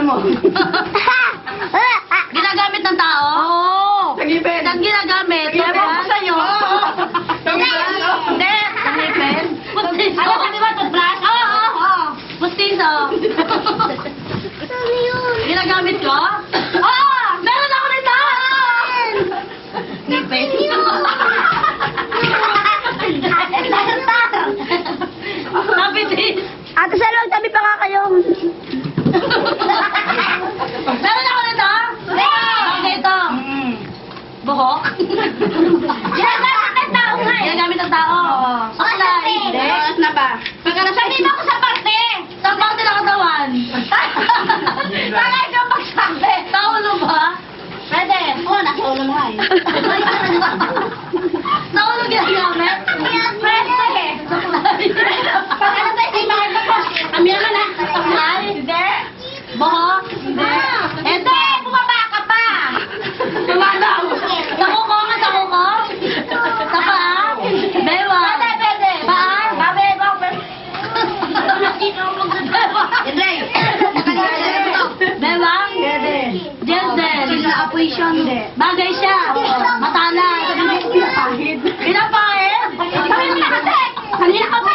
mo. Ginagamit ng tao? Oo. Tagipin. Ang ginagamit? Tagipin ko sa'yo. Hindi. Tagipin? Pustiso. Alam mo ba ito, Flash? Oo. Pustiso. Ginagamit ko? Oo! Meron ako nito! Ngipin. Tapitin. Ate Sel, tabi pa nga kayo. Meron ako nito? Bakit ito? Buhok? Ginagamit ng tao nga eh. Ginagamit ng tao? Saklay? Hindi. Oras na ba? Sabihin mo ako sa parte. Sa parte ng katawan? Bakit ka magsabi? Sa ulo ba? Pwede. Oo, nasa ulo mo eh. Sa ulo ginagamit? Pwede. Saklay? Pag ano tayo, hindi makita ko. Amira ka na? Saklay? Hindi. Buhok? Hindi. Hindi, bumaba ka pa. Tumataw. Sa kuko nga, sa kuko? Sa paa? Bewa? Pwede. Paa? Babe, babe. Hindi. Bewang? Jelsel. Naapoy siya, hindi. Bagay siya. Matala. Pinapahid? Kanina ka pa